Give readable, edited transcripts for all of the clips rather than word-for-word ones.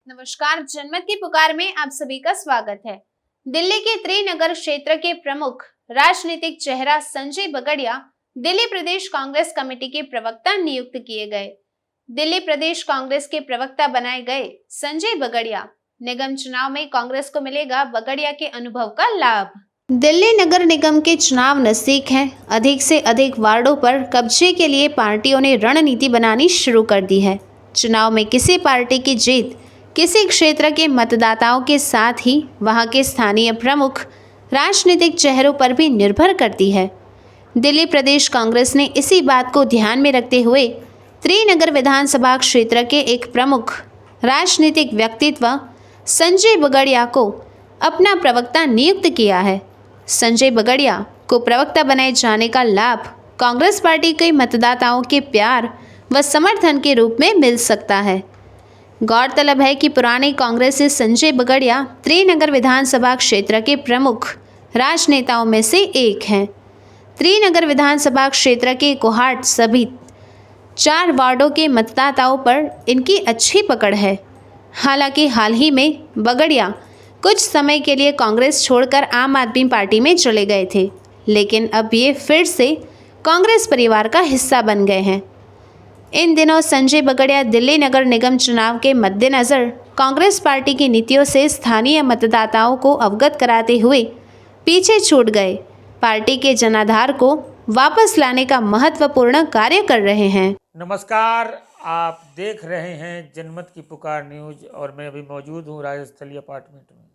नमस्कार, जनमत की पुकार में आप सभी का स्वागत है। दिल्ली के त्रिनगर क्षेत्र के प्रमुख राजनीतिक चेहरा संजय बगड़िया दिल्ली प्रदेश कांग्रेस कमेटी के प्रवक्ता नियुक्त किए गए। दिल्ली प्रदेश कांग्रेस के प्रवक्ता बनाए गए संजय बगड़िया निगम चुनाव में कांग्रेस को मिलेगा बगड़िया के अनुभव का लाभ। दिल्ली नगर निगम के चुनाव नजदीक हैं। अधिक से अधिक वार्डों पर कब्जे के लिए पार्टियों ने रणनीति बनानी शुरू कर दी है। चुनाव में किसी पार्टी की जीत किसी क्षेत्र के मतदाताओं के साथ ही वहां के स्थानीय प्रमुख राजनीतिक चेहरों पर भी निर्भर करती है। दिल्ली प्रदेश कांग्रेस ने इसी बात को ध्यान में रखते हुए त्रिनगर विधानसभा क्षेत्र के एक प्रमुख राजनीतिक व्यक्तित्व संजय बगड़िया को अपना प्रवक्ता नियुक्त किया है। संजय बगड़िया को प्रवक्ता बनाए जाने का लाभ कांग्रेस पार्टी के मतदाताओं के प्यार व समर्थन के रूप में मिल सकता है। गौरतलब है कि पुराने कांग्रेस से संजय बगड़िया त्रिनगर विधानसभा क्षेत्र के प्रमुख राजनेताओं में से एक हैं। त्रिनगर विधानसभा क्षेत्र के कोहाट सभी 4 वार्डों के मतदाताओं पर इनकी अच्छी पकड़ है। हालांकि हाल ही में बगड़िया कुछ समय के लिए कांग्रेस छोड़कर आम आदमी पार्टी में चले गए थे, लेकिन अब ये फिर से कांग्रेस परिवार का हिस्सा बन गए हैं। इन दिनों संजय बगड़िया दिल्ली नगर निगम चुनाव के मद्देनज़र कांग्रेस पार्टी की नीतियों से स्थानीय मतदाताओं को अवगत कराते हुए पीछे छूट गए पार्टी के जनाधार को वापस लाने का महत्वपूर्ण कार्य कर रहे हैं। नमस्कार, आप देख रहे हैं जनमत की पुकार न्यूज़ और मैं अभी मौजूद हूँ राजस्थली अपार्टमेंट में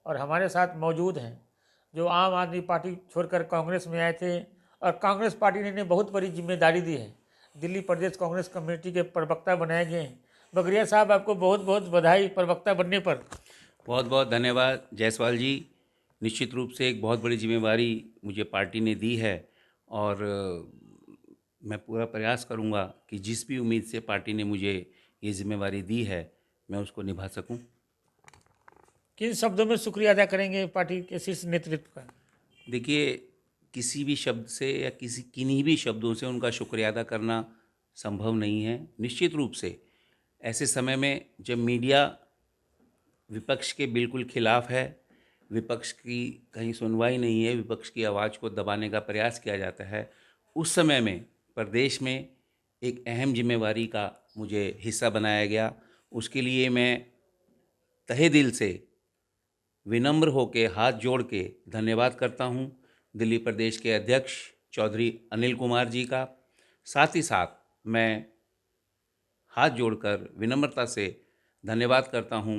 और हमारे साथ मौजूद हैं जो आम आदमी पार्टी छोड़कर कांग्रेस में आए थे और कांग्रेस पार्टी ने इन्हें बहुत बड़ी जिम्मेदारी दी है। दिल्ली प्रदेश कांग्रेस कमेटी के प्रवक्ता बनाए गए हैं। बगड़िया साहब, आपको बहुत बहुत बधाई प्रवक्ता बनने पर। बहुत बहुत धन्यवाद जायसवाल जी। निश्चित रूप से एक बहुत बड़ी जिम्मेवारी मुझे पार्टी ने दी है और मैं पूरा प्रयास करूंगा कि जिस भी उम्मीद से पार्टी ने मुझे ये जिम्मेवारी दी है मैं उसको निभा सकूं। किन शब्दों में शुक्रिया अदा करेंगे पार्टी के शीर्ष नेतृत्व का? देखिए, किसी भी शब्द से या किन्हीं भी शब्दों से उनका शुक्रिया अदा करना संभव नहीं है। निश्चित रूप से ऐसे समय में जब मीडिया विपक्ष के बिल्कुल खिलाफ है, विपक्ष की कहीं सुनवाई नहीं है, विपक्ष की आवाज़ को दबाने का प्रयास किया जाता है, उस समय में प्रदेश में एक अहम जिम्मेवारी का मुझे हिस्सा बनाया गया। उसके लिए मैं तहे दिल से विनम्र होकर हाथ जोड़ के धन्यवाद करता हूँ दिल्ली प्रदेश के अध्यक्ष चौधरी अनिल कुमार जी का। साथ ही साथ मैं हाथ जोड़कर विनम्रता से धन्यवाद करता हूँ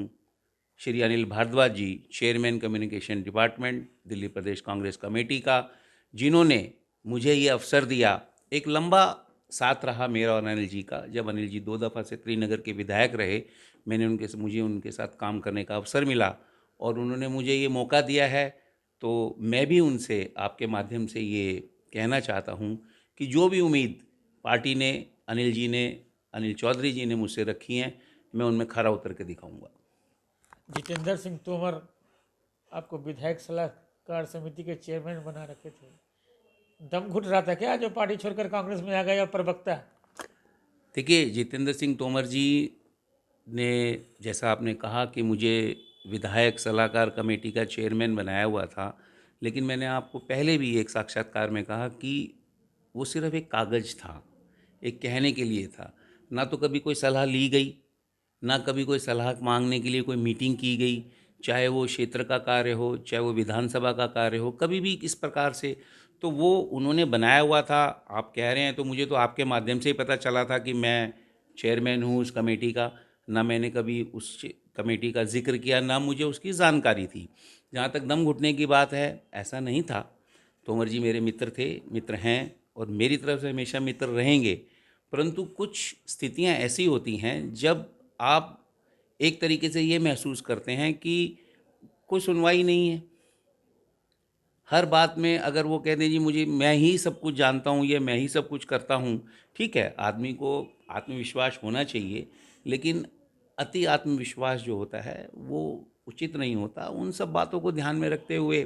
श्री अनिल भारद्वाज जी, चेयरमैन कम्युनिकेशन डिपार्टमेंट दिल्ली प्रदेश कांग्रेस कमेटी का, जिन्होंने मुझे ये अवसर दिया। एक लंबा साथ रहा मेरा और अनिल जी का। जब अनिल जी 2 दफ़ा से त्रिनगर के विधायक रहे, मुझे उनके साथ काम करने का अवसर मिला और उन्होंने मुझे ये मौका दिया है। तो मैं भी उनसे आपके माध्यम से ये कहना चाहता हूँ कि जो भी उम्मीद पार्टी ने, अनिल चौधरी जी ने मुझसे रखी हैं, मैं उनमें खरा उतर के दिखाऊंगा। जितेंद्र सिंह तोमर आपको विधायक सलाहकार समिति के चेयरमैन बना रखे थे, दम घुट रहा था क्या जो पार्टी छोड़कर कांग्रेस में आ गए और प्रवक्ता? देखिए, जितेंद्र सिंह तोमर जी ने, जैसा आपने कहा कि मुझे विधायक सलाहकार कमेटी का चेयरमैन बनाया हुआ था, लेकिन मैंने आपको पहले भी एक साक्षात्कार में कहा कि वो सिर्फ एक कागज़ था, एक कहने के लिए था। ना तो कभी कोई सलाह ली गई, ना कभी कोई सलाह मांगने के लिए कोई मीटिंग की गई, चाहे वो क्षेत्र का कार्य हो, चाहे वो विधानसभा का कार्य हो, कभी भी इस प्रकार से। तो वो उन्होंने बनाया हुआ था। आप कह रहे हैं तो मुझे तो आपके माध्यम से ही पता चला था कि मैं चेयरमैन हूँ उस कमेटी का। ना मैंने कभी उस कमेटी का जिक्र किया, ना मुझे उसकी जानकारी थी। जहाँ तक दम घुटने की बात है, ऐसा नहीं था। तोमर जी मेरे मित्र थे, मित्र हैं और मेरी तरफ से हमेशा मित्र रहेंगे। परंतु कुछ स्थितियाँ ऐसी होती हैं जब आप एक तरीके से ये महसूस करते हैं कि कोई सुनवाई नहीं है। हर बात में अगर वो कह दें जी मैं ही सब कुछ जानता हूँ, ये मैं ही सब कुछ करता हूँ, ठीक है, आदमी को आत्मविश्वास होना चाहिए, लेकिन अति आत्मविश्वास जो होता है वो उचित नहीं होता। उन सब बातों को ध्यान में रखते हुए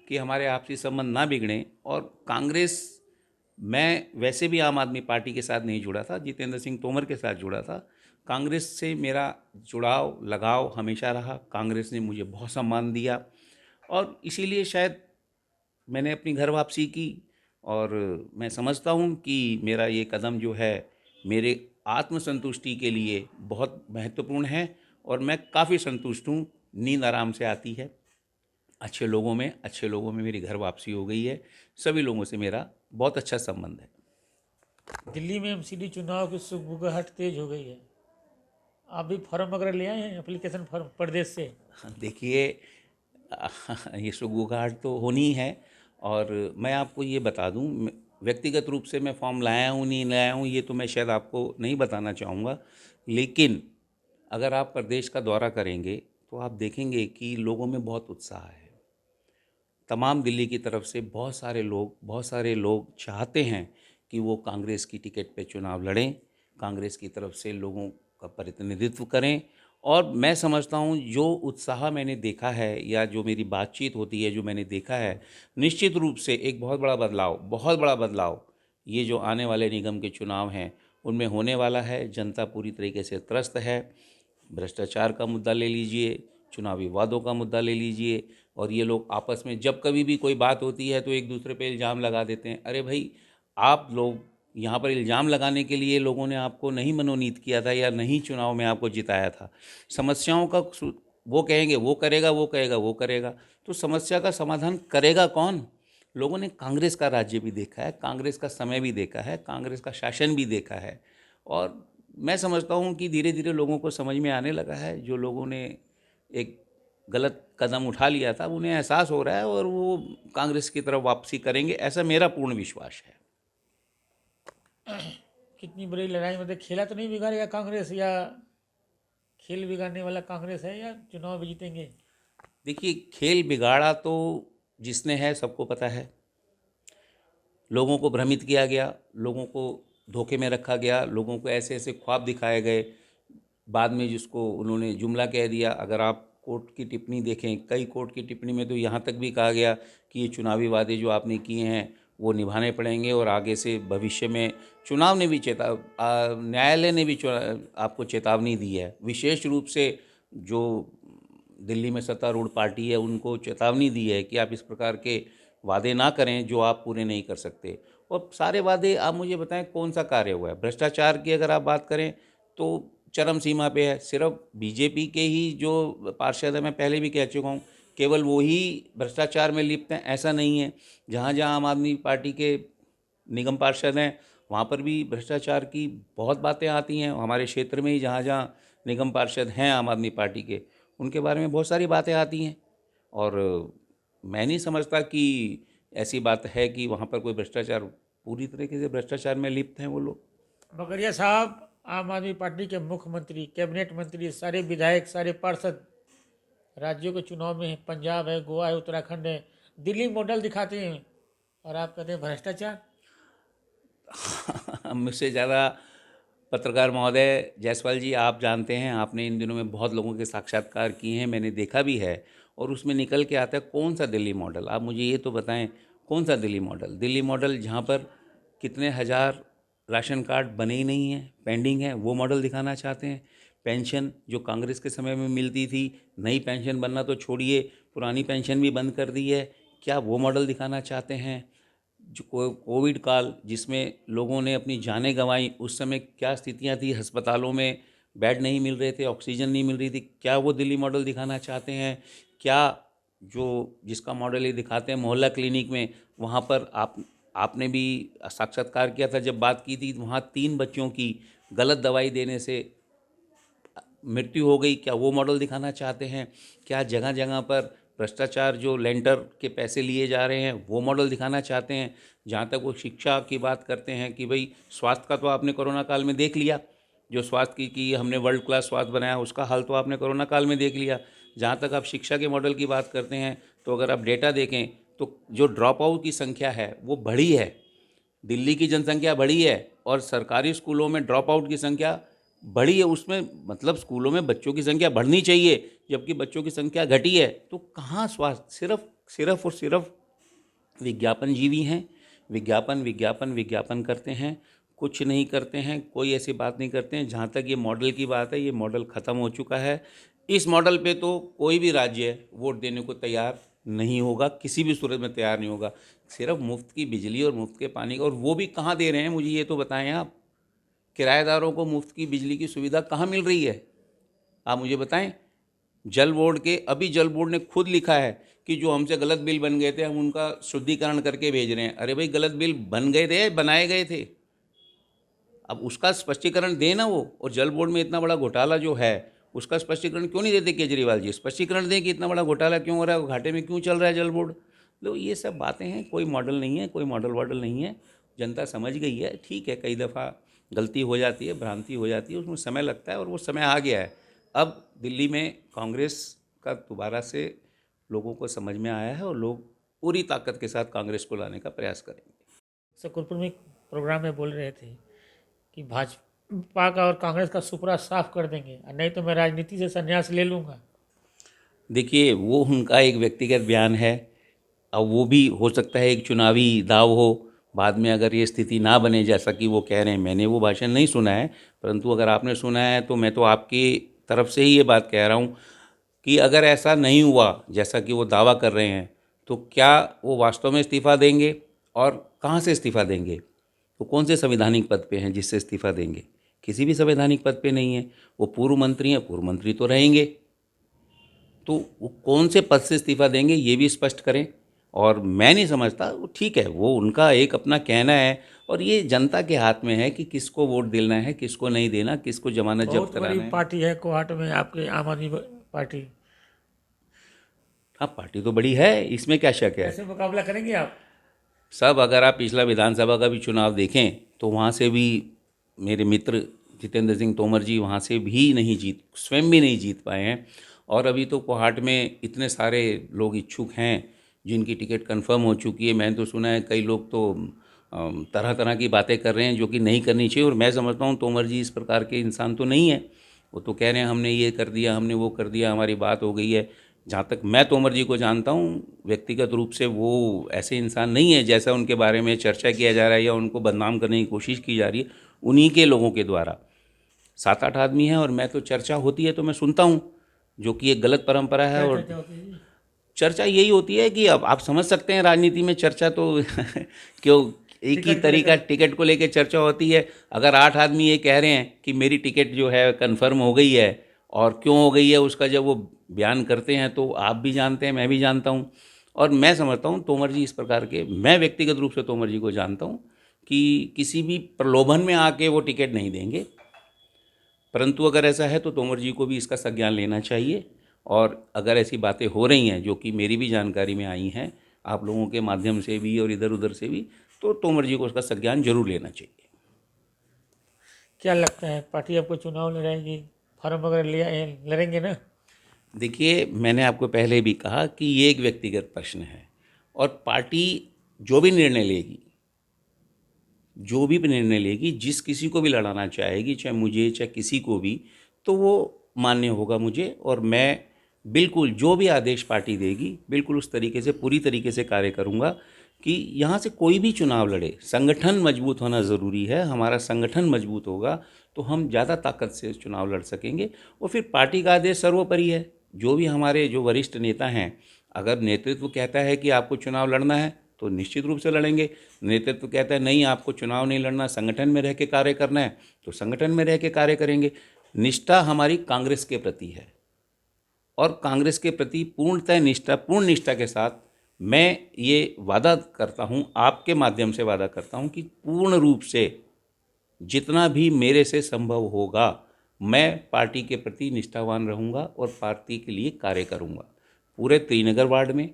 कि हमारे आपसी संबंध ना बिगड़ें। और कांग्रेस, मैं वैसे भी आम आदमी पार्टी के साथ नहीं जुड़ा था, जितेंद्र सिंह तोमर के साथ जुड़ा था। कांग्रेस से मेरा जुड़ाव लगाव हमेशा रहा। कांग्रेस ने मुझे बहुत सम्मान दिया और इसीलिए शायद मैंने अपनी घर वापसी की। और मैं समझता हूँ कि मेरा ये कदम जो है मेरे आत्मसंतुष्टि के लिए बहुत महत्वपूर्ण है और मैं काफ़ी संतुष्ट हूँ। नींद आराम से आती है। अच्छे लोगों में मेरी घर वापसी हो गई है। सभी लोगों से मेरा बहुत अच्छा संबंध है। दिल्ली में एमसीडी चुनाव की सुगबुगाहट तेज हो गई है। आप भी फॉर्म वगैरह ले आए हैं, एप्लीकेशन फॉर्म प्रदेश से? देखिए, ये सुगबुगाहट तो होनी है। और मैं आपको ये बता दूं, व्यक्तिगत रूप से मैं फॉर्म लाया हूँ नहीं लाया हूँ ये तो मैं शायद आपको नहीं बताना चाहूँगा। लेकिन अगर आप प्रदेश का दौरा करेंगे तो आप देखेंगे कि लोगों में बहुत उत्साह है। तमाम दिल्ली की तरफ से बहुत सारे लोग चाहते हैं कि वो कांग्रेस की टिकट पे चुनाव लड़ें, कांग्रेस की तरफ से लोगों का प्रतिनिधित्व करें। और मैं समझता हूँ जो उत्साह मैंने देखा है या जो मेरी बातचीत होती है, जो मैंने देखा है, निश्चित रूप से एक बहुत बड़ा बदलाव ये जो आने वाले निगम के चुनाव हैं उनमें होने वाला है। जनता पूरी तरीके से त्रस्त है। भ्रष्टाचार का मुद्दा ले लीजिए, चुनावी वादों का मुद्दा ले लीजिए, और ये लोग आपस में जब कभी भी कोई बात होती है तो एक दूसरे पे इल्ज़ाम लगा देते हैं। अरे भाई, आप लोग यहाँ पर इल्ज़ाम लगाने के लिए लोगों ने आपको नहीं मनोनीत किया था या नहीं चुनाव में आपको जिताया था। समस्याओं का वो कहेंगे वो करेगा, वो कहेगा वो करेगा, तो समस्या का समाधान करेगा कौन? लोगों ने कांग्रेस का राज्य भी देखा है, कांग्रेस का समय भी देखा है, कांग्रेस का शासन भी देखा है। और मैं समझता हूँ कि धीरे धीरे लोगों को समझ में आने लगा है। जो लोगों ने एक गलत कदम उठा लिया था उन्हें एहसास हो रहा है और वो कांग्रेस की तरफ वापसी करेंगे, ऐसा मेरा पूर्ण विश्वास है। कितनी बड़ी लड़ाई, मतलब खेला तो नहीं बिगाड़ेगा कांग्रेस, या खेल बिगाड़ने वाला कांग्रेस है, या चुनाव भी जीतेंगे? देखिए, खेल बिगाड़ा तो जिसने है सबको पता है। लोगों को भ्रमित किया गया, लोगों को धोखे में रखा गया, लोगों को ऐसे ऐसे ख्वाब दिखाए गए, बाद में जिसको उन्होंने जुमला कह दिया। अगर आप कोर्ट की टिप्पणी देखें, कई कोर्ट की टिप्पणी में तो यहाँ तक भी कहा गया कि ये चुनावी वादे जो आपने किए हैं वो निभाने पड़ेंगे और आगे से भविष्य में चुनाव ने भी न्यायालय ने भी आपको चेतावनी दी है। विशेष रूप से जो दिल्ली में सत्तारूढ़ पार्टी है उनको चेतावनी दी है कि आप इस प्रकार के वादे ना करें जो आप पूरे नहीं कर सकते। और सारे वादे, आप मुझे बताएं कौन सा कार्य हुआ है? भ्रष्टाचार की अगर आप बात करें तो चरम सीमा पे है। सिर्फ बीजेपी के ही जो पार्षद हैं, मैं पहले भी कह चुका हूँ, केवल वो ही भ्रष्टाचार में लिप्त हैं ऐसा नहीं है। जहाँ जहाँ आम आदमी पार्टी के निगम पार्षद हैं वहाँ पर भी भ्रष्टाचार की बहुत बातें आती हैं। हमारे क्षेत्र में ही जहाँ जहाँ निगम पार्षद हैं आम आदमी पार्टी के, उनके बारे में बहुत सारी बातें आती हैं। और मैं नहीं समझता कि ऐसी बात है कि वहाँ पर कोई पूरी तरीके से भ्रष्टाचार में लिप्त हैं वो लोग। मगरिया साहब, आम आदमी पार्टी के मुख्यमंत्री, कैबिनेट मंत्री, सारे विधायक, सारे पार्षद राज्यों के चुनाव में हैं। पंजाब है, गोवा है, उत्तराखंड है, दिल्ली मॉडल दिखाते हैं और आप कहते हैं भ्रष्टाचार। मुझसे ज़्यादा पत्रकार महोदय जायसवाल जी, आप जानते हैं, आपने इन दिनों में बहुत लोगों के साक्षात्कार किए हैं, मैंने देखा भी है, और उसमें निकल के आता है कौन सा दिल्ली मॉडल। आप मुझे ये तो बताएं कौन सा दिल्ली मॉडल जहाँ पर कितने हज़ार राशन कार्ड बने ही नहीं हैं, पेंडिंग है, वो मॉडल दिखाना चाहते हैं। पेंशन जो कांग्रेस के समय में मिलती थी, नई पेंशन बनना तो छोड़िए, पुरानी पेंशन भी बंद कर दी है, क्या वो मॉडल दिखाना चाहते हैं? जो कोविड काल जिसमें लोगों ने अपनी जानें गंवाई, उस समय क्या स्थितियां थी? अस्पतालों में बेड नहीं मिल रहे थे, ऑक्सीजन नहीं मिल रही थी, क्या वो दिल्ली मॉडल दिखाना चाहते हैं? क्या जो जिसका मॉडल ये दिखाते हैं मोहल्ला क्लिनिक में, वहाँ पर आपने भी साक्षात्कार किया था, जब बात की थी वहाँ 3 बच्चों की गलत दवाई देने से मृत्यु हो गई, क्या वो मॉडल दिखाना चाहते हैं? क्या जगह जगह पर भ्रष्टाचार जो लेंटर के पैसे लिए जा रहे हैं वो मॉडल दिखाना चाहते हैं? जहाँ तक वो शिक्षा की बात करते हैं कि भाई स्वास्थ्य का तो आपने कोरोना काल में देख लिया, जो स्वास्थ्य की हमने वर्ल्ड क्लास स्वास्थ्य बनाया उसका हाल तो आपने कोरोना काल में देख लिया। जहाँ तक आप शिक्षा के मॉडल की बात करते हैं तो अगर आप डेटा देखें तो जो ड्रॉप आउट की संख्या है वो बढ़ी है, दिल्ली की जनसंख्या बढ़ी है और सरकारी स्कूलों में ड्रॉप आउट की संख्या बढ़ी है। उसमें मतलब स्कूलों में बच्चों की संख्या बढ़नी चाहिए जबकि बच्चों की संख्या घटी है। तो कहाँ स्वास्थ्य? सिर्फ और सिर्फ विज्ञापन जीवी हैं, विज्ञापन करते हैं। कुछ नहीं करते हैं, कोई ऐसी बात नहीं करते हैं। जहाँ तक ये मॉडल की बात है, ये मॉडल ख़त्म हो चुका है। इस मॉडल पे तो कोई भी राज्य वोट देने को तैयार नहीं होगा, किसी भी सूरत में तैयार नहीं होगा। सिर्फ मुफ्त की बिजली और मुफ्त के पानी का, और वो भी कहाँ दे रहे हैं मुझे ये तो बताएं आप। किराएदारों को मुफ्त की बिजली की सुविधा कहाँ मिल रही है, आप मुझे बताएं। जल बोर्ड के, अभी जल बोर्ड ने खुद लिखा है कि जो हमसे गलत बिल बन गए थे हम उनका शुद्धिकरण करके भेज रहे हैं। अरे भाई, गलत बिल बन गए थे, बनाए गए थे, अब उसका स्पष्टीकरण दें ना वो। और जल बोर्ड में इतना बड़ा घोटाला जो है उसका स्पष्टीकरण क्यों नहीं देते केजरीवाल जी? स्पष्टीकरण दें कि इतना बड़ा घोटाला क्यों हो रहा है, घाटे में क्यों चल रहा है जल बोर्ड। तो ये सब बातें हैं, कोई मॉडल नहीं है, कोई मॉडल वॉडल नहीं है। जनता समझ गई है, ठीक है, कई दफ़ा गलती हो जाती है, भ्रांति हो जाती है, उसमें समय लगता है और वो समय आ गया है। अब दिल्ली में कांग्रेस का दोबारा से लोगों को समझ में आया है और लोग पूरी ताकत के साथ कांग्रेस को लाने का प्रयास करेंगे। सकरपुर में एक प्रोग्राम में बोल रहे थे कि भाजपा का और कांग्रेस का सुपड़ा साफ कर देंगे, और नहीं तो मैं राजनीति से संन्यास ले लूँगा। देखिए, वो उनका एक व्यक्तिगत बयान है। अब वो भी हो सकता है एक चुनावी दाव हो, बाद में अगर ये स्थिति ना बने जैसा कि वो कह रहे हैं। मैंने वो भाषण नहीं सुना है, परंतु अगर आपने सुना है तो मैं तो आपकी तरफ से ही ये बात कह रहा हूँ कि अगर ऐसा नहीं हुआ जैसा कि वो दावा कर रहे हैं, तो क्या वो वास्तव में इस्तीफ़ा देंगे और कहाँ से इस्तीफ़ा देंगे? वो कौन से संवैधानिक पद पे हैं जिससे इस्तीफ़ा देंगे? किसी भी संवैधानिक पद पे नहीं है। वो पूर्व मंत्री हैं, पूर्व मंत्री तो रहेंगे, तो वो कौन से पद से इस्तीफ़ा देंगे ये भी स्पष्ट करें। और मैं नहीं समझता, वो ठीक है, वो उनका एक अपना कहना है और ये जनता के हाथ में है कि किसको वोट देना है, किसको नहीं देना, किसको जमानत जब्त बहुत बड़ी कराना है। पार्टी है कोहाट में आपके, आम आदमी पार्टी। हाँ, पार्टी तो बड़ी है, इसमें क्या शक है। कैसे मुकाबला करेंगे आप? सब, अगर आप पिछला विधानसभा का भी चुनाव देखें तो वहाँ से भी मेरे मित्र जितेंद्र सिंह तोमर जी वहाँ से भी नहीं जीत, स्वयं भी नहीं जीत पाए हैं। और अभी तो कोहाट में इतने सारे लोग इच्छुक हैं जिनकी टिकट कंफर्म हो चुकी है। मैंने तो सुना है कई लोग तो तरह तरह की बातें कर रहे हैं जो कि नहीं करनी चाहिए। और मैं समझता हूँ तोमर जी इस प्रकार के इंसान तो नहीं है। वो तो कह रहे हैं हमने ये कर दिया, हमने वो कर दिया, हमारी बात हो गई है। जहाँ तक मैं तोमर जी को जानता हूँ व्यक्तिगत रूप से, वो ऐसे इंसान नहीं है जैसा उनके बारे में चर्चा किया जा रहा है या उनको बदनाम करने की कोशिश की जा रही है उन्हीं के लोगों के द्वारा। 7-8 आदमी हैं और मैं तो चर्चा होती है तो मैं सुनता हूँ, जो कि एक गलत परंपरा है। क्या और चर्चा होती है? चर्चा यही होती है कि अब आप समझ सकते हैं राजनीति में चर्चा तो क्यों एक ही टिकट को तरीका, लेकर। टिकट को लेकर चर्चा होती है। अगर 8 आदमी ये कह रहे हैं कि मेरी टिकट जो है कंफर्म हो गई है, और क्यों हो गई है उसका जब वो बयान करते हैं तो आप भी जानते हैं, मैं भी जानता हूँ। और मैं समझता हूँ तोमर जी इस प्रकार के, मैं व्यक्तिगत रूप से तोमर जी को जानता हूँ कि किसी भी प्रलोभन में आके वो टिकट नहीं देंगे। परंतु अगर ऐसा है तो तोमर जी को भी इसका संज्ञान लेना चाहिए। और अगर ऐसी बातें हो रही हैं जो कि मेरी भी जानकारी में आई हैं, आप लोगों के माध्यम से भी और इधर उधर से भी, तो तोमर जी को उसका संज्ञान जरूर लेना चाहिए। क्या लगता है पार्टी आपको चुनाव लड़ाएगी, फॉर्म वगैरह लड़ेंगे ना? देखिए, मैंने आपको पहले भी कहा कि ये एक व्यक्तिगत प्रश्न है और पार्टी जो भी निर्णय लेगी, जो भी निर्णय लेगी, जिस किसी को भी लड़ाना चाहेगी, चाहे मुझे चाहे किसी को भी, तो वो मान्य होगा मुझे। और मैं बिल्कुल जो भी आदेश पार्टी देगी बिल्कुल उस तरीके से, पूरी तरीके से कार्य करूँगा कि यहाँ से कोई भी चुनाव लड़े, संगठन मजबूत होना ज़रूरी है। हमारा संगठन मजबूत होगा तो हम ज़्यादा ताकत से चुनाव लड़ सकेंगे। और फिर पार्टी का आदेश सर्वोपरि है। जो भी हमारे जो वरिष्ठ नेता हैं, अगर नेतृत्व कहता है कि आपको चुनाव लड़ना है तो निश्चित रूप से लड़ेंगे। नेतृत्व कहता है नहीं, आपको चुनाव नहीं लड़ना, संगठन में रह के कार्य करना है, तो संगठन में रह के कार्य करेंगे। निष्ठा हमारी कांग्रेस के प्रति है और कांग्रेस के प्रति पूर्णतः निष्ठा, पूर्ण निष्ठा के साथ मैं ये वादा करता हूँ, आपके माध्यम से वादा करता हूँ कि पूर्ण रूप से जितना भी मेरे से संभव होगा मैं पार्टी के प्रति निष्ठावान रहूँगा और पार्टी के लिए कार्य करूँगा। पूरे त्रिनगर वार्ड में,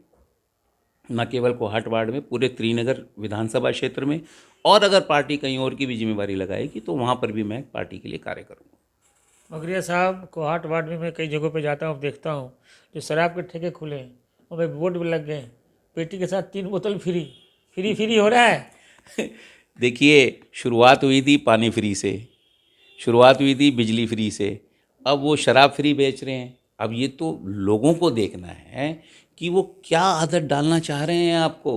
न केवल कोहाट वार्ड में, पूरे त्रिनगर विधानसभा क्षेत्र में, और अगर पार्टी कहीं और की भी जिम्मेवारी लगाएगी तो वहाँ पर भी मैं पार्टी के लिए कार्य करूँगा। मगरिया साहब, कोहाट वार्ड में मैं कई जगहों पे जाता हूँ, देखता हूँ जो शराब के ठेके खुले हैं उनमें बोर्ड भी लग गए, पेटी के साथ 3 बोतल फ्री फ्री फ्री हो रहा है। देखिए, शुरुआत हुई थी पानी फ्री से, शुरुआत हुई थी बिजली फ्री से, अब वो शराब फ्री बेच रहे हैं। अब ये तो लोगों को देखना है कि वो क्या आदत डालना चाह रहे हैं आपको।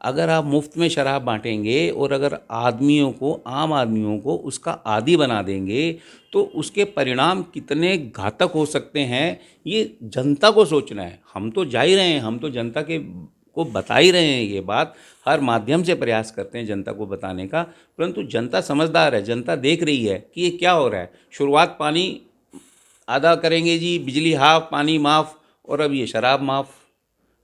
अगर आप मुफ्त में शराब बांटेंगे और अगर आदमियों को, आम आदमियों को उसका आदी बना देंगे तो उसके परिणाम कितने घातक हो सकते हैं, ये जनता को सोचना है। हम तो जा ही रहे हैं, हम तो जनता के को बता ही रहे हैं, ये बात हर माध्यम से प्रयास करते हैं जनता को बताने का, परंतु जनता समझदार है, जनता देख रही है कि ये क्या हो रहा है। शुरुआत पानी आधा करेंगे जी, बिजली हाफ, पानी माफ़, और अब ये शराब माफ़,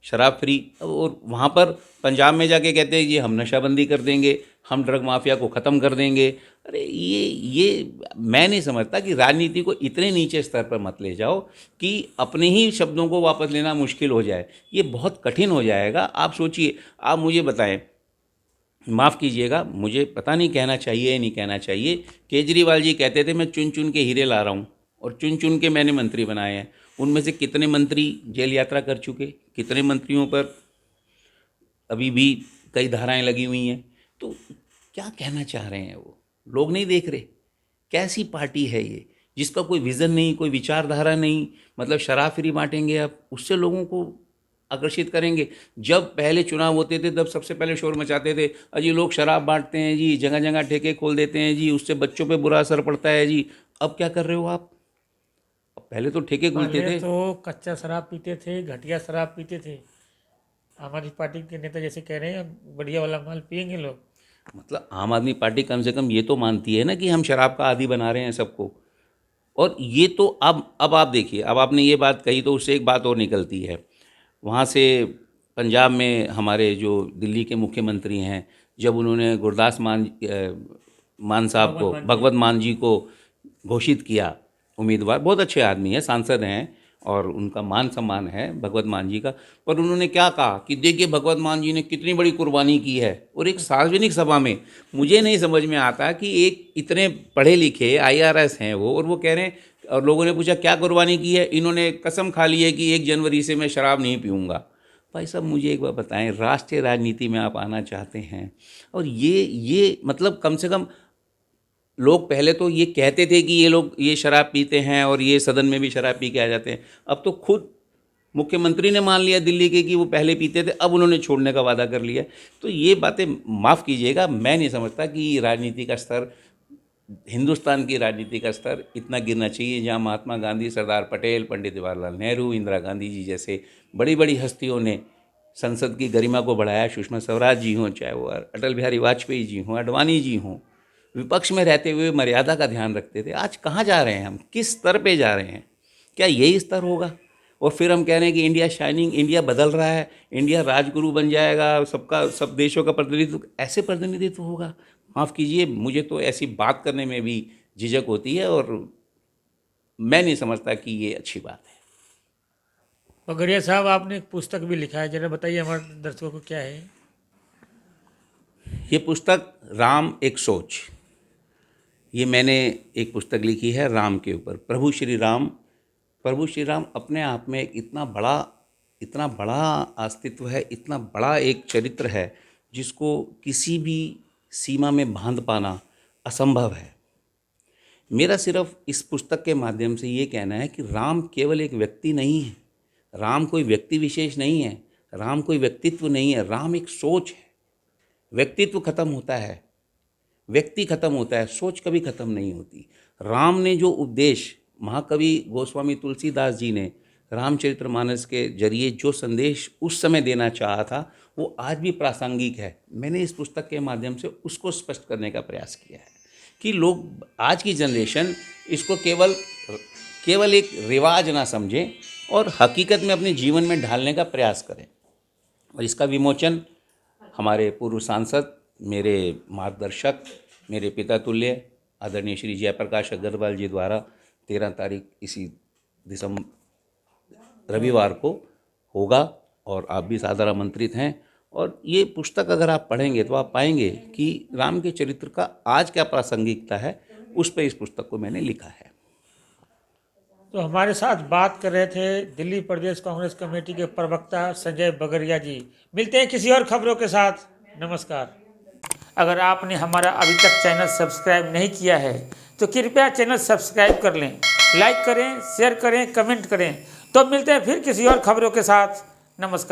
शराब फ्री। और वहाँ पर पंजाब में जाके कहते हैं जी हम नशाबंदी कर देंगे, हम ड्रग माफिया को ख़त्म कर देंगे। अरे ये मैं नहीं समझता कि राजनीति को इतने नीचे स्तर पर मत ले जाओ कि अपने ही शब्दों को वापस लेना मुश्किल हो जाए, ये बहुत कठिन हो जाएगा। आप सोचिए, आप मुझे बताएं, माफ़ कीजिएगा, मुझे पता नहीं कहना चाहिए या नहीं कहना चाहिए, केजरीवाल जी कहते थे मैं चुन चुन के हीरे ला रहा हूँ और चुन चुन के मैंने मंत्री बनाए हैं। उनमें से कितने मंत्री जेल यात्रा कर चुके, कितने मंत्रियों पर अभी भी कई धाराएं लगी हुई हैं। तो क्या कहना चाह रहे हैं वो, लोग नहीं देख रहे? कैसी पार्टी है ये जिसका कोई विज़न नहीं, कोई विचारधारा नहीं? मतलब शराब फ्री बांटेंगे आप, उससे लोगों को आकर्षित करेंगे। जब पहले चुनाव होते थे तब सबसे पहले शोर मचाते थे, अजी लोग शराब बांटते हैं जी, जगह जगह ठेके खोल देते हैं जी, उससे बच्चों पे बुरा असर पड़ता है जी। अब क्या कर रहे हो आप? पहले तो ठेके खुलते पहले थे। तो कच्चा शराब पीते थे, घटिया शराब पीते थे। आम आदमी पार्टी के नेता जैसे कह रहे हैं बढ़िया वाला माल पियेंगे लोग। मतलब आम आदमी पार्टी कम से कम ये तो मानती है ना कि हम शराब का आदी बना रहे हैं सबको। और ये तो अब आप देखिए, अब आपने ये बात कही तो उससे एक बात और निकलती है। वहाँ से पंजाब में हमारे जो दिल्ली के मुख्यमंत्री हैं, जब उन्होंने गुरदास मान साहब को, भगवत मान जी को घोषित किया उम्मीदवार, बहुत अच्छे आदमी हैं, सांसद हैं और उनका मान सम्मान है भगवत मान जी का, पर उन्होंने क्या कहा कि देखिए भगवत मान जी ने कितनी बड़ी कुर्बानी की है। और एक सार्वजनिक सभा में, मुझे नहीं समझ में आता कि एक इतने पढ़े लिखे IRS हैं वो, और वो कह रहे हैं, और लोगों ने पूछा क्या कुर्बानी की है, इन्होंने कसम खा ली है कि 1 जनवरी से मैं शराब नहीं पीऊँगा। भाई साहब मुझे एक बात बताएं, राष्ट्रीय राजनीति में आप आना चाहते हैं और ये मतलब कम से कम लोग पहले तो ये कहते थे कि ये लोग ये शराब पीते हैं और ये सदन में भी शराब पी के आ जाते हैं। अब तो खुद मुख्यमंत्री ने मान लिया दिल्ली के कि वो पहले पीते थे, अब उन्होंने छोड़ने का वादा कर लिया। तो ये बातें, माफ़ कीजिएगा, मैं नहीं समझता कि राजनीति का स्तर, हिंदुस्तान की राजनीति का स्तर इतना गिरना चाहिए जहाँ महात्मा गांधी, सरदार पटेल, पंडित जवाहरलाल नेहरू, इंदिरा गांधी जी जैसे बड़ी बड़ी हस्तियों ने संसद की गरिमा को बढ़ाया। सुषमा स्वराज जी हों, चाहे वो अटल बिहारी वाजपेयी जी हों, आडवाणी जी हों, विपक्ष में रहते हुए मर्यादा का ध्यान रखते थे। आज कहाँ जा रहे हैं हम, किस स्तर पे जा रहे हैं? क्या यही स्तर होगा? और फिर हम कह रहे हैं कि इंडिया शाइनिंग, इंडिया बदल रहा है, इंडिया राजगुरु बन जाएगा, सबका सब देशों का प्रतिनिधित्व, ऐसे प्रतिनिधित्व होगा? माफ़ कीजिए, मुझे तो ऐसी बात करने में भी झिझक होती है और मैं नहीं समझता कि ये अच्छी बात है। बगड़िया साहब, आपने एक पुस्तक भी लिखा है, जरा बताइए हमारे दर्शकों को क्या है। ये पुस्तक राम एक सोच, ये मैंने एक पुस्तक लिखी है राम के ऊपर। प्रभु श्री राम अपने आप में एक इतना बड़ा अस्तित्व है, इतना बड़ा एक चरित्र है जिसको किसी भी सीमा में बांध पाना असंभव है। मेरा सिर्फ इस पुस्तक के माध्यम से ये कहना है कि राम केवल एक व्यक्ति नहीं है, राम कोई व्यक्ति विशेष नहीं है, राम कोई व्यक्तित्व नहीं है, राम एक सोच है। व्यक्तित्व खत्म होता है, व्यक्ति खत्म होता है, सोच कभी खत्म नहीं होती। राम ने जो उपदेश, महाकवि गोस्वामी तुलसीदास जी ने रामचरितमानस के जरिए जो संदेश उस समय देना चाहा था, वो आज भी प्रासंगिक है। मैंने इस पुस्तक के माध्यम से उसको स्पष्ट करने का प्रयास किया है कि लोग, आज की जनरेशन इसको केवल एक रिवाज ना समझें और हकीकत में अपने जीवन में ढालने का प्रयास करें। और इसका विमोचन हमारे पूर्व सांसद, मेरे मार्गदर्शक, मेरे पिता तुल्य आदरणीय श्री जयप्रकाश अग्रवाल जी द्वारा 13 तारीख इसी रविवार को होगा और आप भी सादर आमंत्रित हैं। और ये पुस्तक अगर आप पढ़ेंगे तो आप पाएंगे कि राम के चरित्र का आज क्या प्रासंगिकता है, उस पर इस पुस्तक को मैंने लिखा है। तो हमारे साथ बात कर रहे थे दिल्ली प्रदेश कांग्रेस कमेटी के प्रवक्ता संजय बगड़िया जी। मिलते हैं किसी और खबरों के साथ। नमस्कार। अगर आपने हमारा अभी तक चैनल सब्सक्राइब नहीं किया है तो कृपया चैनल सब्सक्राइब कर लें, लाइक करें, शेयर करें, कमेंट करें। तो मिलते हैं फिर किसी और खबरों के साथ। नमस्कार।